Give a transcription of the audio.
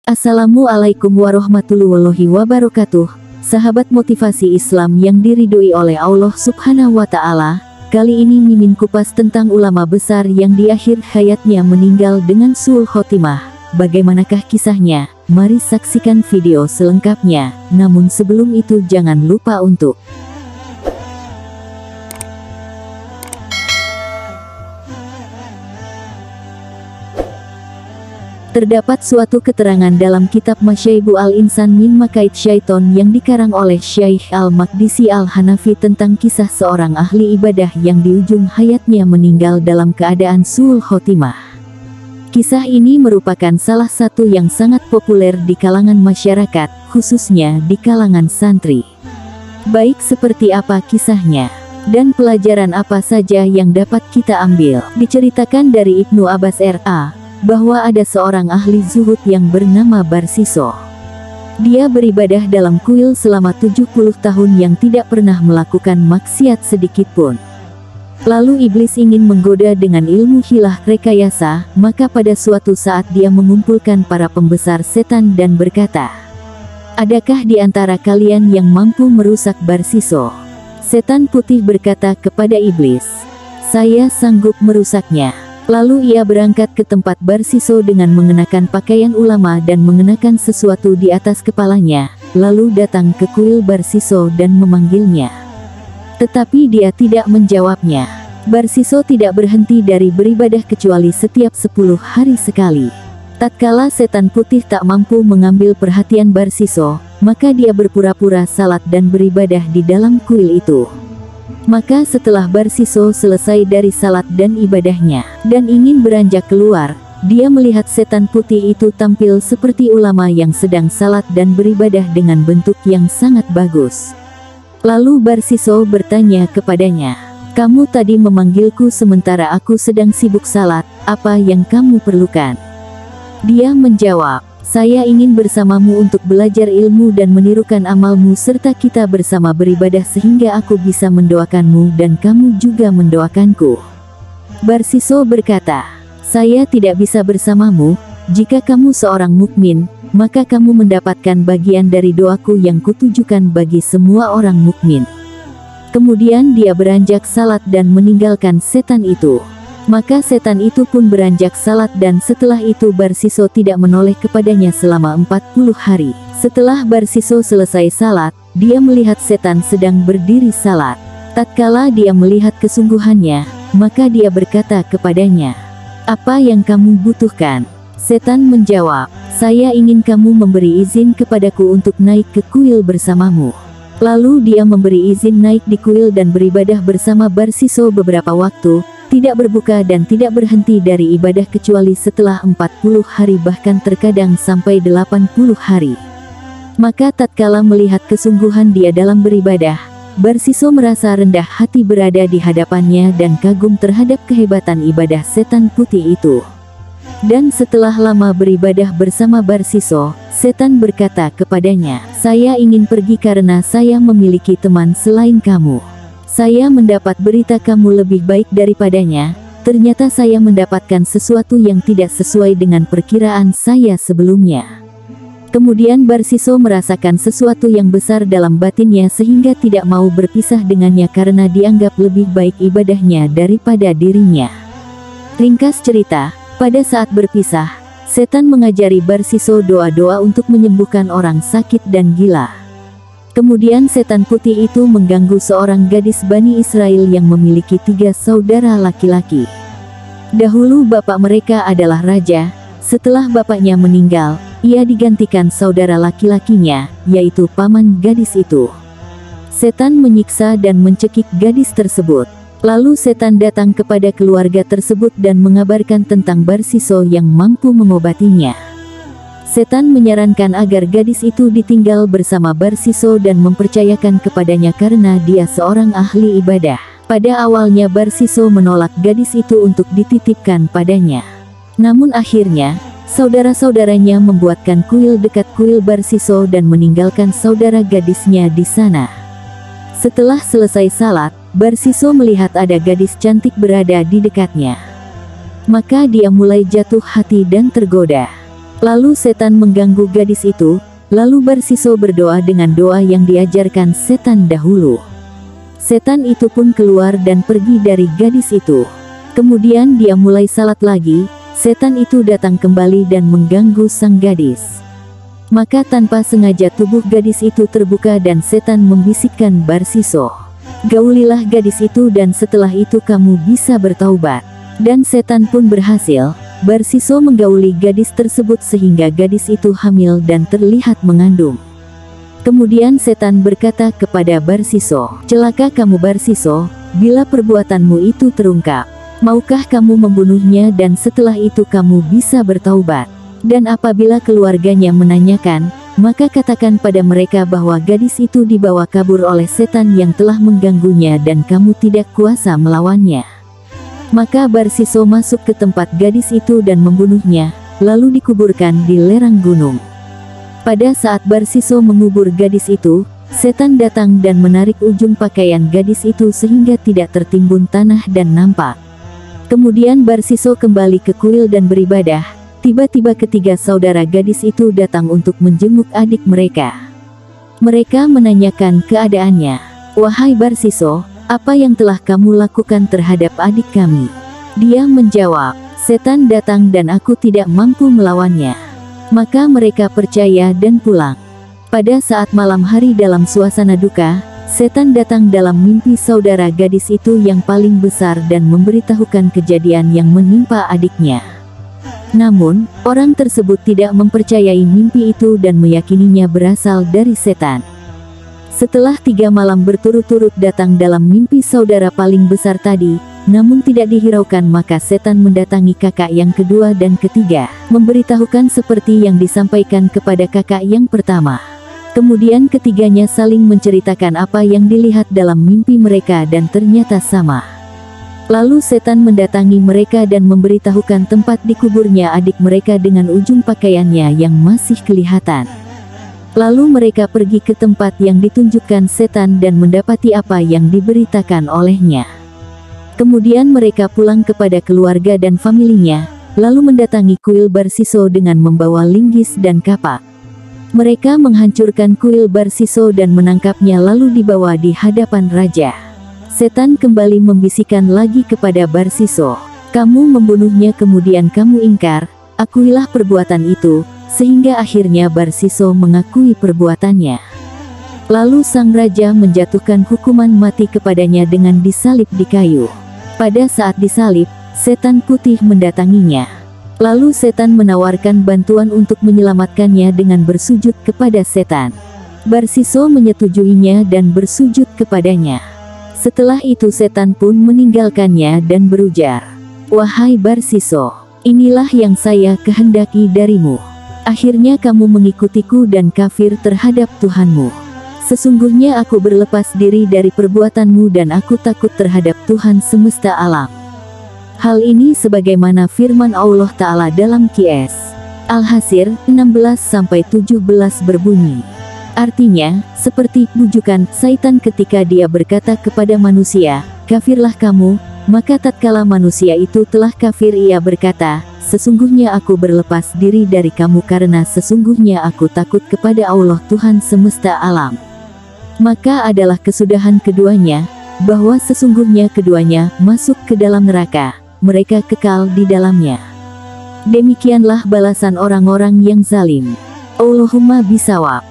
Assalamualaikum warahmatullahi wabarakatuh. Sahabat motivasi Islam yang diridhoi oleh Allah Subhanahu wa Ta'ala, kali ini Mimin kupas tentang ulama besar yang di akhir hayatnya meninggal dengan su'ul khotimah. Bagaimanakah kisahnya? Mari saksikan video selengkapnya. Namun sebelum itu jangan lupa untuk terdapat suatu keterangan dalam kitab Masyaibu al-Insan min Makaid Syaiton yang dikarang oleh Syekh Al-Maqdisi Al-Hanafi tentang kisah seorang ahli ibadah yang di ujung hayatnya meninggal dalam keadaan su'ul khotimah. Kisah ini merupakan salah satu yang sangat populer di kalangan masyarakat, khususnya di kalangan santri. Baik, seperti apa kisahnya? Dan pelajaran apa saja yang dapat kita ambil? Diceritakan dari Ibnu Abbas R.A. bahwa ada seorang ahli zuhud yang bernama Barsiso. Dia beribadah dalam kuil selama 70 tahun yang tidak pernah melakukan maksiat sedikitpun. Lalu iblis ingin menggoda dengan ilmu hilah rekayasa, maka pada suatu saat dia mengumpulkan para pembesar setan dan berkata, "Adakah di antara kalian yang mampu merusak Barsiso?" Setan putih berkata kepada iblis, "Saya sanggup merusaknya." Lalu ia berangkat ke tempat Barsiso dengan mengenakan pakaian ulama dan mengenakan sesuatu di atas kepalanya, lalu datang ke kuil Barsiso dan memanggilnya. Tetapi dia tidak menjawabnya. Barsiso tidak berhenti dari beribadah kecuali setiap 10 hari sekali. Tatkala setan putih tak mampu mengambil perhatian Barsiso, maka dia berpura-pura salat dan beribadah di dalam kuil itu. Maka setelah Barsiso selesai dari salat dan ibadahnya, dan ingin beranjak keluar, dia melihat setan putih itu tampil seperti ulama yang sedang salat dan beribadah dengan bentuk yang sangat bagus. Lalu Barsiso bertanya kepadanya, "Kamu tadi memanggilku sementara aku sedang sibuk salat, apa yang kamu perlukan?" Dia menjawab, "Saya ingin bersamamu untuk belajar ilmu dan menirukan amalmu serta kita bersama beribadah sehingga aku bisa mendoakanmu dan kamu juga mendoakanku." Barsiso berkata, "Saya tidak bisa bersamamu. Jika kamu seorang mukmin, maka kamu mendapatkan bagian dari doaku yang kutujukan bagi semua orang mukmin." Kemudian dia beranjak salat dan meninggalkan setan itu. Maka setan itu pun beranjak salat dan setelah itu Barsiso tidak menoleh kepadanya selama 40 hari. Setelah Barsiso selesai salat, dia melihat setan sedang berdiri salat. Tatkala dia melihat kesungguhannya, maka dia berkata kepadanya, "Apa yang kamu butuhkan?" Setan menjawab, "Saya ingin kamu memberi izin kepadaku untuk naik ke kuil bersamamu." Lalu dia memberi izin naik di kuil dan beribadah bersama Barsiso beberapa waktu, tidak berbuka dan tidak berhenti dari ibadah kecuali setelah 40 hari bahkan terkadang sampai 80 hari. Maka tatkala melihat kesungguhan dia dalam beribadah, Barsiso merasa rendah hati berada di hadapannya dan kagum terhadap kehebatan ibadah setan putih itu. Dan setelah lama beribadah bersama Barsiso, setan berkata kepadanya, "Saya ingin pergi karena saya memiliki teman selain kamu. Saya mendapat berita kamu lebih baik daripadanya. Ternyata saya mendapatkan sesuatu yang tidak sesuai dengan perkiraan saya sebelumnya." Kemudian Barsiso merasakan sesuatu yang besar dalam batinnya sehingga tidak mau berpisah dengannya karena dianggap lebih baik ibadahnya daripada dirinya. Ringkas cerita, pada saat berpisah, setan mengajari Barsiso doa-doa untuk menyembuhkan orang sakit dan gila. Kemudian setan putih itu mengganggu seorang gadis Bani Israel yang memiliki 3 saudara laki-laki. Dahulu bapak mereka adalah raja. Setelah bapaknya meninggal, ia digantikan saudara laki-lakinya, yaitu paman gadis itu. Setan menyiksa dan mencekik gadis tersebut. Lalu setan datang kepada keluarga tersebut dan mengabarkan tentang Barsiso yang mampu mengobatinya. Setan menyarankan agar gadis itu ditinggal bersama Barsiso dan mempercayakan kepadanya karena dia seorang ahli ibadah. Pada awalnya Barsiso menolak gadis itu untuk dititipkan padanya. Namun akhirnya, saudara-saudaranya membuatkan kuil dekat kuil Barsiso dan meninggalkan saudara gadisnya di sana. Setelah selesai salat, Barsiso melihat ada gadis cantik berada di dekatnya. Maka dia mulai jatuh hati dan tergoda. Lalu setan mengganggu gadis itu, lalu Barsiso berdoa dengan doa yang diajarkan setan dahulu. Setan itu pun keluar dan pergi dari gadis itu. Kemudian dia mulai salat lagi, setan itu datang kembali dan mengganggu sang gadis. Maka tanpa sengaja tubuh gadis itu terbuka dan setan membisikkan Barsiso, "Gaulilah gadis itu dan setelah itu kamu bisa bertaubat." Dan setan pun berhasil. Barsiso menggauli gadis tersebut sehingga gadis itu hamil dan terlihat mengandung. Kemudian setan berkata kepada Barsiso, "Celaka kamu Barsiso, bila perbuatanmu itu terungkap. Maukah kamu membunuhnya dan setelah itu kamu bisa bertaubat? Dan apabila keluarganya menanyakan, maka katakan pada mereka bahwa gadis itu dibawa kabur oleh setan yang telah mengganggunya dan kamu tidak kuasa melawannya." Maka Barsiso masuk ke tempat gadis itu dan membunuhnya, lalu dikuburkan di lereng gunung. Pada saat Barsiso mengubur gadis itu, setan datang dan menarik ujung pakaian gadis itu sehingga tidak tertimbun tanah dan nampak. Kemudian Barsiso kembali ke kuil dan beribadah. Tiba-tiba ketiga saudara gadis itu datang untuk menjenguk adik mereka. Mereka menanyakan keadaannya. "Wahai Barsiso, apa yang telah kamu lakukan terhadap adik kami?" Dia menjawab, "Setan datang dan aku tidak mampu melawannya." Maka mereka percaya dan pulang. Pada saat malam hari dalam suasana duka, setan datang dalam mimpi saudara gadis itu yang paling besar dan memberitahukan kejadian yang menimpa adiknya. Namun, orang tersebut tidak mempercayai mimpi itu dan meyakininya berasal dari setan. Setelah 3 malam berturut-turut datang dalam mimpi saudara paling besar tadi, namun tidak dihiraukan, maka setan mendatangi kakak yang kedua dan ketiga, memberitahukan seperti yang disampaikan kepada kakak yang pertama. Kemudian ketiganya saling menceritakan apa yang dilihat dalam mimpi mereka dan ternyata sama. Lalu setan mendatangi mereka dan memberitahukan tempat dikuburnya adik mereka dengan ujung pakaiannya yang masih kelihatan. Lalu mereka pergi ke tempat yang ditunjukkan setan dan mendapati apa yang diberitakan olehnya. Kemudian mereka pulang kepada keluarga dan familinya, lalu mendatangi kuil Barsiso dengan membawa linggis dan kapak. Mereka menghancurkan kuil Barsiso dan menangkapnya lalu dibawa di hadapan raja. Setan kembali membisikkan lagi kepada Barsiso, "Kamu membunuhnya kemudian kamu ingkar, akuilah perbuatan itu," sehingga akhirnya Barsiso mengakui perbuatannya. Lalu sang raja menjatuhkan hukuman mati kepadanya dengan disalib di kayu. Pada saat disalib, setan putih mendatanginya. Lalu setan menawarkan bantuan untuk menyelamatkannya dengan bersujud kepada setan. Barsiso menyetujuinya dan bersujud kepadanya. Setelah itu setan pun meninggalkannya dan berujar, "Wahai Barsiso, inilah yang saya kehendaki darimu. Akhirnya kamu mengikutiku dan kafir terhadap Tuhanmu. Sesungguhnya aku berlepas diri dari perbuatanmu dan aku takut terhadap Tuhan semesta alam." Hal ini sebagaimana firman Allah Ta'ala dalam Qs. Al-Hasr 16-17 berbunyi. Artinya, seperti bujukan syaitan ketika dia berkata kepada manusia, "Kafirlah kamu," maka tatkala manusia itu telah kafir ia berkata, "Sesungguhnya aku berlepas diri dari kamu karena sesungguhnya aku takut kepada Allah Tuhan semesta alam." Maka adalah kesudahan keduanya, bahwa sesungguhnya keduanya masuk ke dalam neraka, mereka kekal di dalamnya. Demikianlah balasan orang-orang yang zalim. Allahumma bisawab.